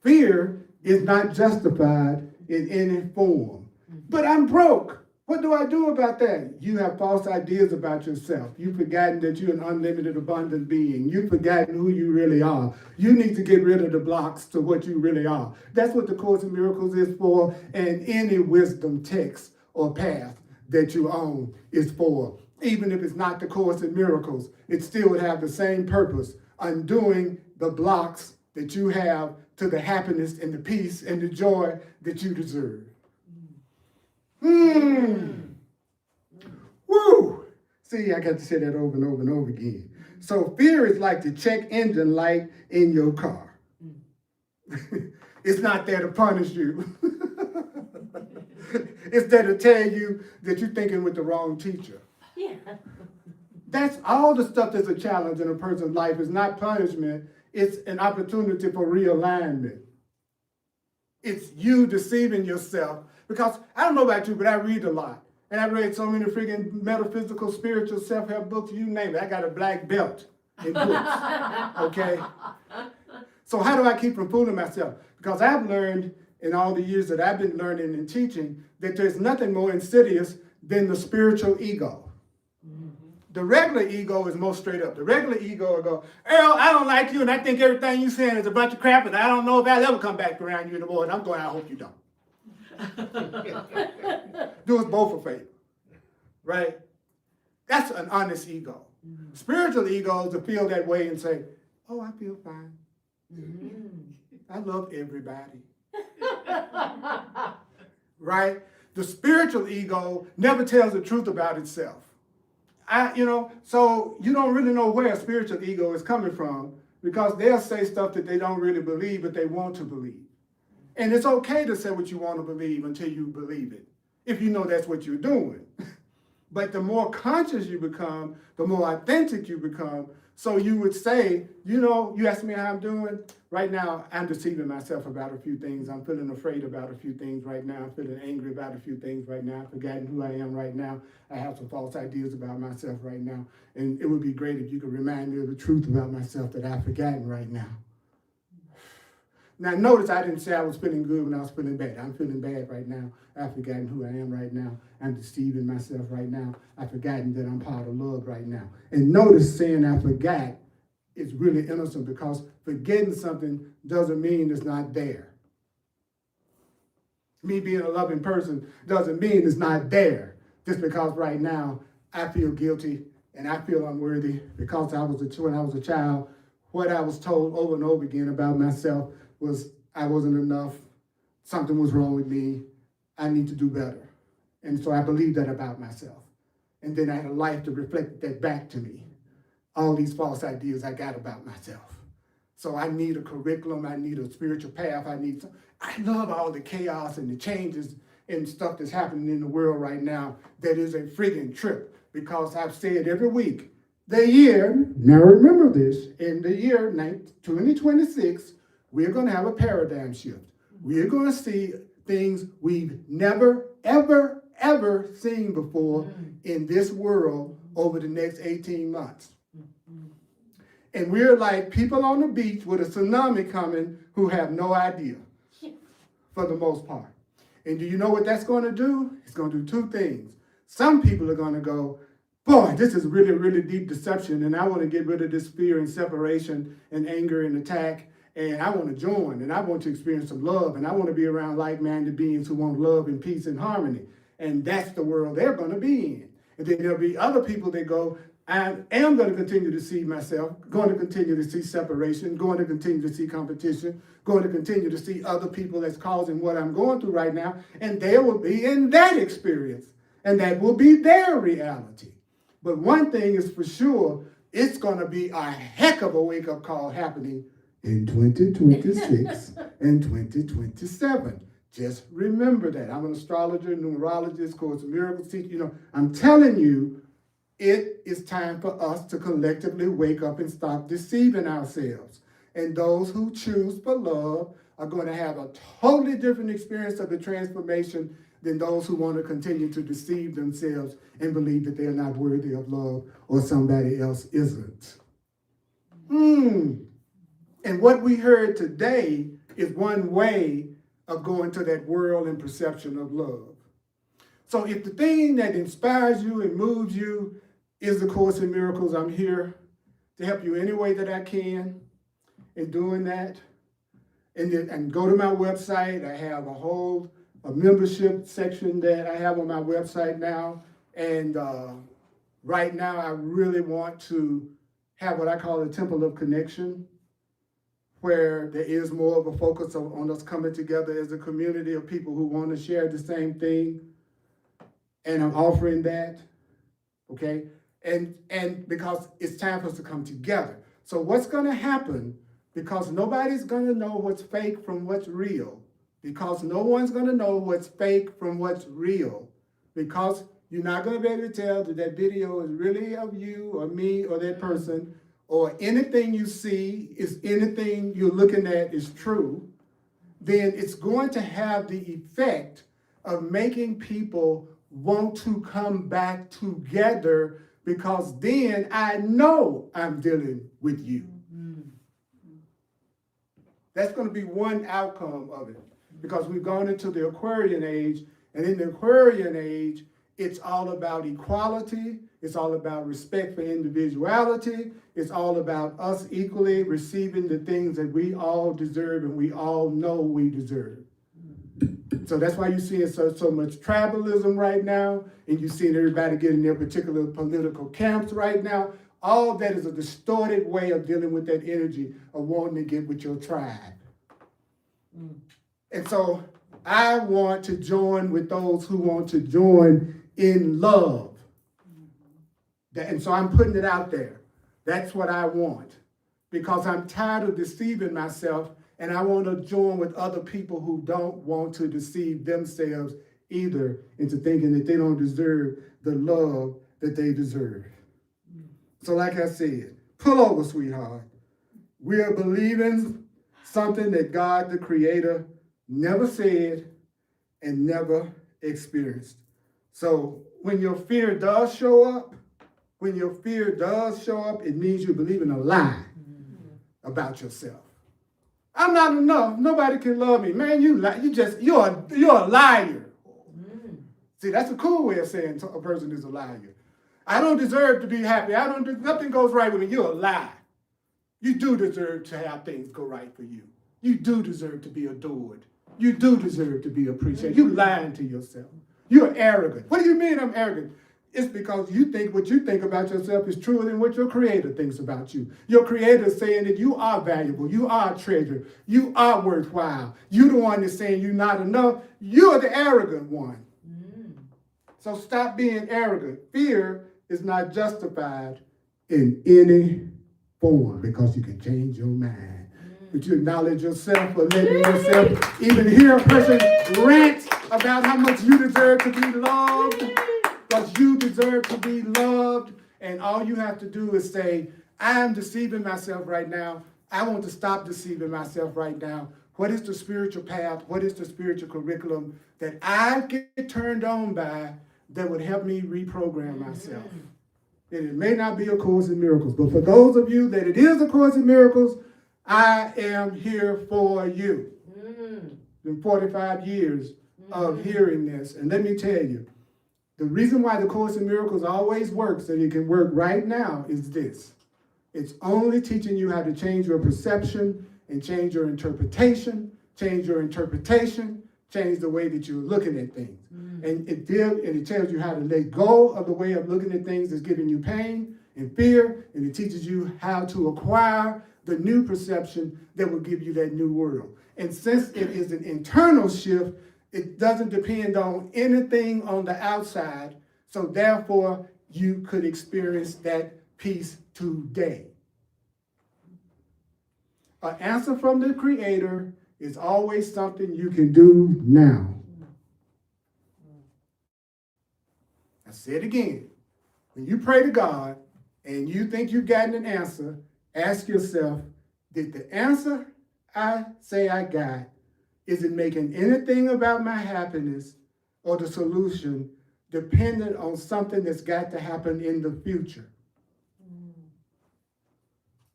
Fear is not justified in any form. But I'm broke. What do I do about that? You have false ideas about yourself. You've forgotten that you're an unlimited, abundant being. You've forgotten who you really are. You need to get rid of the blocks to what you really are. That's what the Course in Miracles is for, and any wisdom text or path that you own is for. Even if it's not the Course in Miracles, it still would have the same purpose, undoing the blocks that you have to the happiness and the peace and the joy that you deserve. Woo! See, I got to say that over and over and over again. So fear is like the check engine light in your car. It's not there to punish you. It's there to tell you that you're thinking with the wrong teacher. Yeah. That's all the stuff that's a challenge in a person's life. Is not punishment. It's an opportunity for realignment. It's you deceiving yourself. Because I don't know about you, but I read a lot. And I've read so many freaking metaphysical, spiritual, self-help books, you name it. I got a black belt in books, okay? So how do I keep from fooling myself? Because I've learned in all the years that I've been learning and teaching that there's nothing more insidious than the spiritual ego. The regular ego is most straight up. The regular ego will go, Earl, I don't like you, and I think everything you're saying is a bunch of crap, and I don't know if I'll ever come back around you anymore, and I'm going, I hope you don't. Do us both a favor, right? That's an honest ego. Spiritual ego is to feel that way and say, oh, I feel fine. I love everybody. Right? The spiritual ego never tells the truth about itself. So you don't really know where a spiritual ego is coming from because they'll say stuff that they don't really believe, but they want to believe. And it's okay to say what you want to believe until you believe it, if you know that's what you're doing. But the more conscious you become, the more authentic you become. So you would say, you ask me how I'm doing. Right now, I'm deceiving myself about a few things. I'm feeling afraid about a few things right now. I'm feeling angry about a few things right now. I've forgotten who I am right now. I have some false ideas about myself right now. And it would be great if you could remind me of the truth about myself that I've forgotten right now. Now, notice I didn't say I was feeling good when I was feeling bad. I'm feeling bad right now. I've forgotten who I am right now. I'm deceiving myself right now. I've forgotten that I'm part of love right now. And notice saying I forgot is really innocent because forgetting something doesn't mean it's not there. Me being a loving person doesn't mean it's not there. Just because right now I feel guilty and I feel unworthy because when I was a child, what I was told over and over again about myself was I wasn't enough, something was wrong with me, I need to do better. And so I believed that about myself. And then I had a life to reflect that back to me. All these false ideas I got about myself. So I need a curriculum, I need a spiritual path, I love all the chaos and the changes and stuff that's happening in the world right now that is a friggin' trip. Because I've said every week, now remember this, in the year 2026, we're going to have a paradigm shift. We're going to see things we've never, ever, ever seen before in this world over the next 18 months. And we're like people on the beach with a tsunami coming who have no idea, for the most part. And do you know what that's going to do? It's going to do two things. Some people are going to go, boy, this is really, really deep deception, and I want to get rid of this fear and separation and anger and attack, and I want to join, and I want to experience some love, and I want to be around like-minded beings who want love and peace and harmony. And that's the world they're going to be in. And then there'll be other people that go, I am going to continue to see myself, going to continue to see separation, going to continue to see competition, going to continue to see other people that's causing what I'm going through right now, and they will be in that experience, and that will be their reality. But one thing is for sure, it's going to be a heck of a wake-up call happening in 2026 and 2027. Just remember that. I'm an astrologer, numerologist, Course in Miracles teacher. I'm telling you, it is time for us to collectively wake up and stop deceiving ourselves. And those who choose for love are going to have a totally different experience of the transformation than those who want to continue to deceive themselves and believe that they're not worthy of love or somebody else isn't. And what we heard today is one way of going to that world and perception of love. So if the thing that inspires you and moves you is the Course in Miracles, I'm here to help you any way that I can in doing that. And go to my website. I have a membership section that I have on my website now. And right now I really want to have what I call a temple of connection, where there is more of a focus on us coming together as a community of people who want to share the same thing. And I'm offering that, okay? And because it's time for us to come together. So what's going to happen, because nobody's going to know what's fake from what's real, because no one's going to know what's fake from what's real, because you're not going to be able to tell that that video is really of you or me or that person, or anything you see is anything you're looking at is true, then it's going to have the effect of making people want to come back together, because then I know I'm dealing with you. That's going to be one outcome of it, because we've gone into the Aquarian age, and in the Aquarian age, it's all about equality. It's all about respect for individuality. It's all about us equally receiving the things that we all deserve and we all know we deserve. So that's why you're seeing so much tribalism right now, and you're seeing everybody getting their particular political camps right now. All that is a distorted way of dealing with that energy of wanting to get with your tribe. And so I want to join with those who want to join in love. And so I'm putting it out there. That's what I want, because I'm tired of deceiving myself, and I want to join with other people who don't want to deceive themselves either into thinking that they don't deserve the love that they deserve. So like I said, pull over, sweetheart. We are believing something that God, the Creator, never said and never experienced. So when your fear does show up, it means you're believing a lie about yourself. I'm not enough. Nobody can love me. Man, you lie. You're a liar. See, that's a cool way of saying a person is a liar. I don't deserve to be happy. Nothing goes right with me. You're a lie. You do deserve to have things go right for you. You do deserve to be adored. You do deserve to be appreciated. You're lying to yourself. You're arrogant. What do you mean I'm arrogant? It's because you think what you think about yourself is truer than what your Creator thinks about you. Your Creator is saying that you are valuable, you are a treasure, you are worthwhile. You're the one that's saying you're not enough. You're the arrogant one. So stop being arrogant. Fear is not justified in any form, because you can change your mind. But you acknowledge yourself or letting yourself even hear a person rant about how much you deserve to be loved. Because you deserve to be loved, and all you have to do is say, I'm deceiving myself right now. I want to stop deceiving myself right now. What is the spiritual path? What is the spiritual curriculum that I get turned on by that would help me reprogram myself? And it may not be a Course in Miracles, but for those of you that it is a Course in Miracles, I am here for you. In 45 years, of hearing this. And let me tell you, the reason why the Course in Miracles always works and it can work right now is this. It's only teaching you how to change your perception and change your interpretation, change the way that you're looking at things. And it tells you how to let go of the way of looking at things that's giving you pain and fear, and it teaches you how to acquire the new perception that will give you that new world. And since it is an internal shift, it doesn't depend on anything on the outside, so therefore you could experience that peace today. An answer from the Creator is always something you can do now. I say it again. When you pray to God and you think you've gotten an answer, ask yourself, did the answer I say I got, is it making anything about my happiness or the solution dependent on something that's got to happen in the future?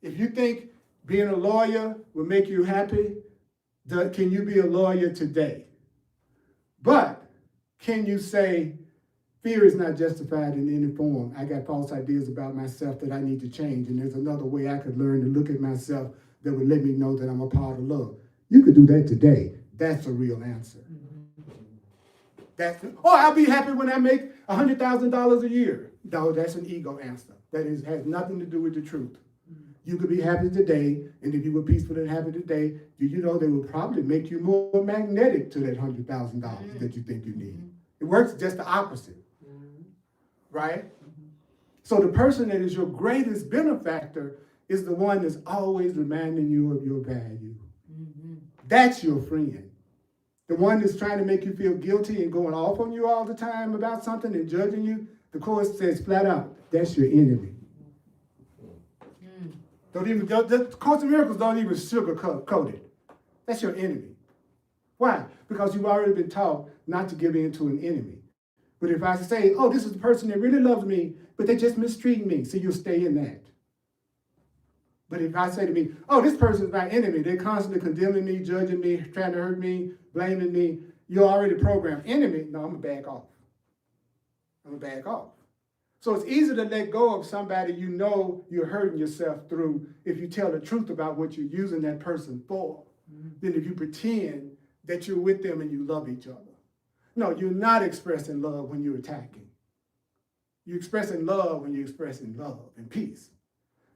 If you think being a lawyer will make you happy, can you be a lawyer today? But can you say, fear is not justified in any form. I got false ideas about myself that I need to change, and there's another way I could learn to look at myself that would let me know that I'm a part of love. You could do that today. That's a real answer. I'll be happy when I make $100,000 a year. No, that's an ego answer. That has nothing to do with the truth. You could be happy today, and if you were peaceful and happy today, you know they will probably make you more magnetic to that $100,000 that you think you need. It works just the opposite, right? So the person that is your greatest benefactor is the one that's always reminding you of your value. That's your friend. The one that's trying to make you feel guilty and going off on you all the time about something and judging you, the Course says flat out, that's your enemy. The Course in Miracles don't even sugarcoat it. That's your enemy. Why? Because you've already been taught not to give in to an enemy. But if I say, oh, this is the person that really loves me, but they just mistreat me, so you'll stay in that. But if I say to me, oh, this person's my enemy, they're constantly condemning me, judging me, trying to hurt me, blaming me, you're already programmed. Enemy, no, I'm going to back off. So it's easy to let go of somebody you know you're hurting yourself through if you tell the truth about what you're using that person for, than if you pretend that you're with them and you love each other. No, you're not expressing love when you're attacking. You're expressing love when you're expressing love and peace.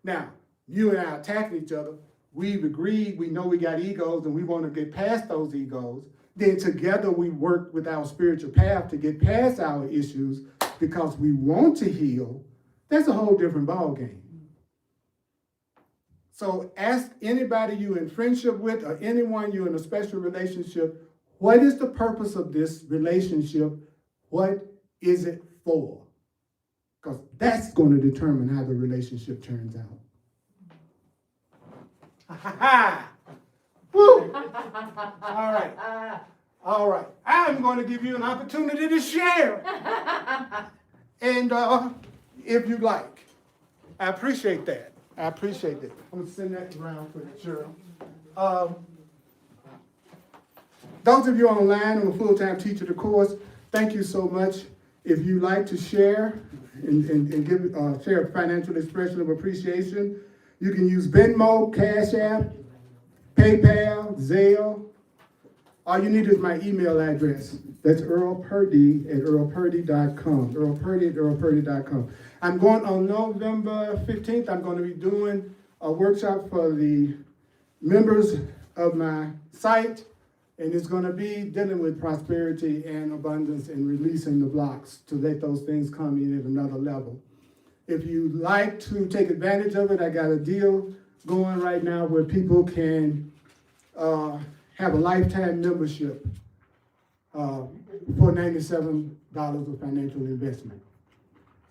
Now, you and I are attacking each other. We've agreed, we know we got egos and we want to get past those egos. Then together we work with our spiritual path to get past our issues because we want to heal. That's a whole different ballgame. So ask anybody you're in friendship with or anyone you're in a special relationship, what is the purpose of this relationship? What is it for? Because that's going to determine how the relationship turns out. Woo! All right. I'm going to give you an opportunity to share. And if you like. I appreciate that. I'm going to send that around for sure. Those of you online, I'm a full-time teacher of the course. Thank you so much. If you like to share and give share a financial expression of appreciation, you can use Venmo, Cash App, PayPal, Zelle. All you need is my email address. That's Earl Purdy at earlpurdy.com. earlpurdy@earlpurdy.com. I'm going on November 15th. I'm going to be doing a workshop for the members of my site, and it's going to be dealing with prosperity and abundance and releasing the blocks to let those things come in at another level. If you'd like to take advantage of it, I got a deal going right now where people can have a lifetime membership for $97 of financial investment.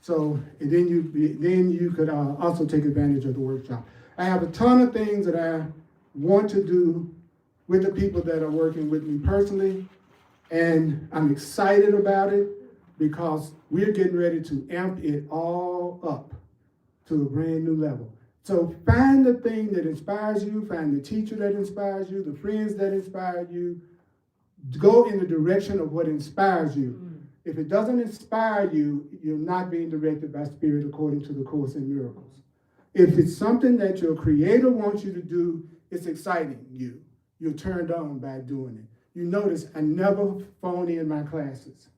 So, and then you could also take advantage of the workshop. I have a ton of things that I want to do with the people that are working with me personally, and I'm excited about it because we're getting ready to amp it all up to a brand new level. So find the thing that inspires you, find the teacher that inspires you, the friends that inspire you, Go in the direction of what inspires you. If it doesn't inspire you, you're not being directed by Spirit according to the Course in Miracles. If it's something that your Creator wants you to do, it's exciting you. You're turned on by doing it. You notice I never phone in my classes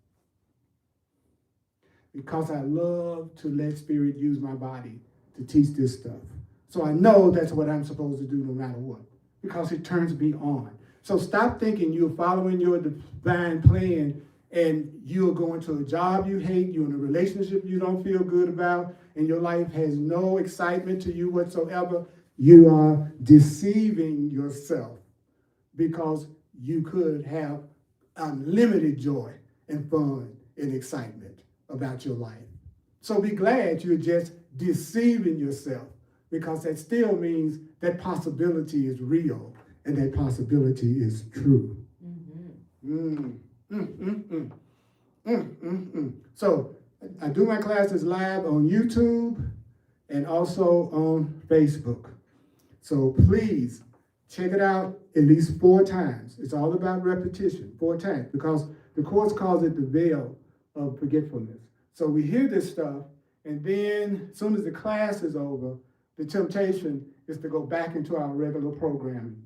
because I love to let Spirit use my body to teach this stuff. So I know that's what I'm supposed to do no matter what, because it turns me on. So stop thinking you're following your divine plan and you're going to a job you hate, you're in a relationship you don't feel good about, and your life has no excitement to you whatsoever. You are deceiving yourself because you could have unlimited joy and fun and excitement about your life. So be glad you're just deceiving yourself, because that still means that possibility is real and that possibility is true. So I do my classes live on YouTube and also on Facebook. So please check it out at least 4 times. It's all about repetition, 4 times, because the Course calls it the veil of forgetfulness. So we hear this stuff, and then as soon as the class is over, the temptation is to go back into our regular programming.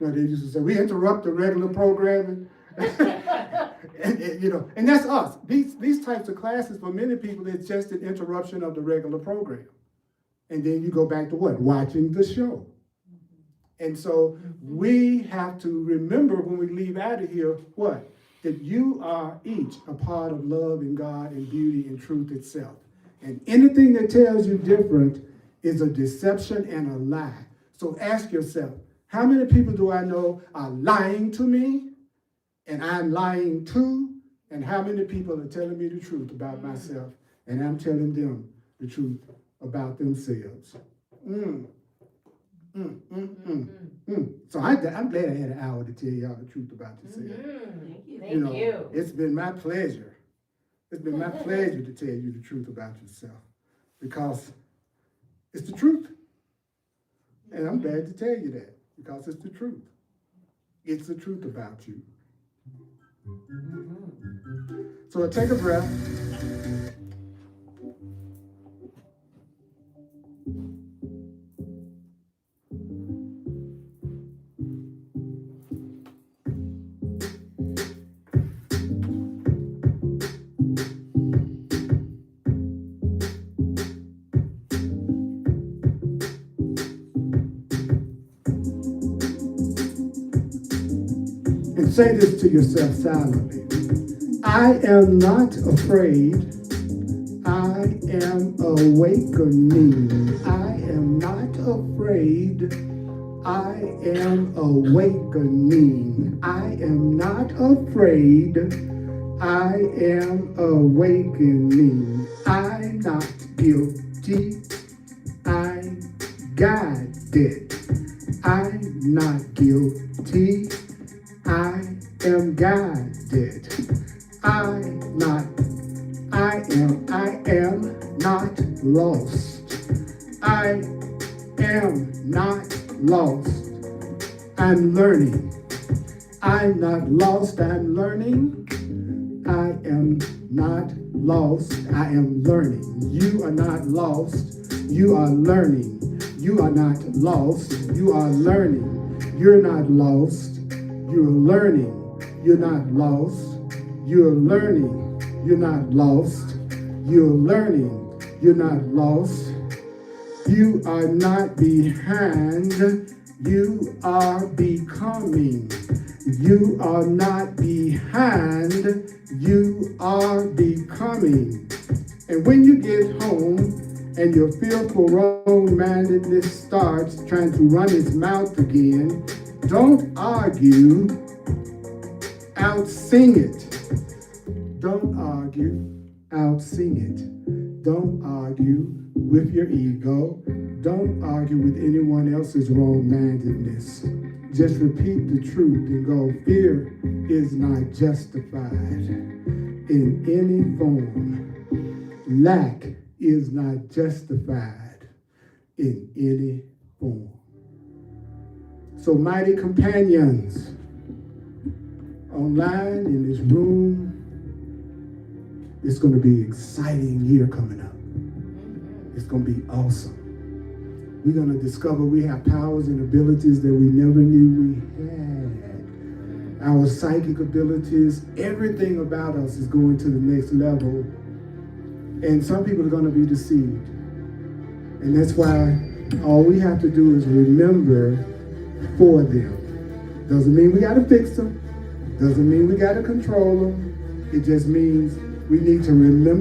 You know, they used to say, we interrupt the regular programming. and that's us. These types of classes, for many people, it's just an interruption of the regular program. And then you go back to what? Watching the show. And so we have to remember when we leave out of here, what? That you are each a part of love and God and beauty and truth itself. And anything that tells you different is a deception and a lie. So ask yourself, how many people do I know are lying to me and I'm lying too? And how many people are telling me the truth about myself and I'm telling them the truth about themselves? So I'm glad I had an hour to tell y'all the truth about yourself. Thank you. It's been my pleasure. It's been my pleasure to tell you the truth about yourself, because it's the truth. And I'm glad to tell you that, because it's the truth. It's the truth about you. So take a breath. And say this to yourself silently. I am not afraid. I am awakening. I am not afraid. I am awakening. I am not afraid. I am awakening. I'm not guilty. I got it. I'm not guilty. I am guided. I am not lost. I am not lost. I'm learning. I'm not lost, I'm learning. I am not lost, I am learning. You are not lost, you are learning. You are not lost, you are learning. You're not lost. You're learning. You're not lost. You're learning. You're not lost. You're learning. You're not lost. You are not behind. You are becoming. You are not behind. You are becoming. And when you get home and your fearful wrong-mindedness starts trying to run its mouth again, don't argue, out-sing it. Don't argue, out-sing it. Don't argue with your ego. Don't argue with anyone else's wrong-mindedness. Just repeat the truth and go, fear is not justified in any form. Lack is not justified in any form. So mighty companions, online, in this room. It's going to be an exciting year coming up. It's going to be awesome. We're going to discover we have powers and abilities that we never knew we had. Our psychic abilities, everything about us is going to the next level. And some people are going to be deceived. And that's why all we have to do is remember for them. Doesn't mean we got to fix them. Doesn't mean we got to control them. It just means we need to remember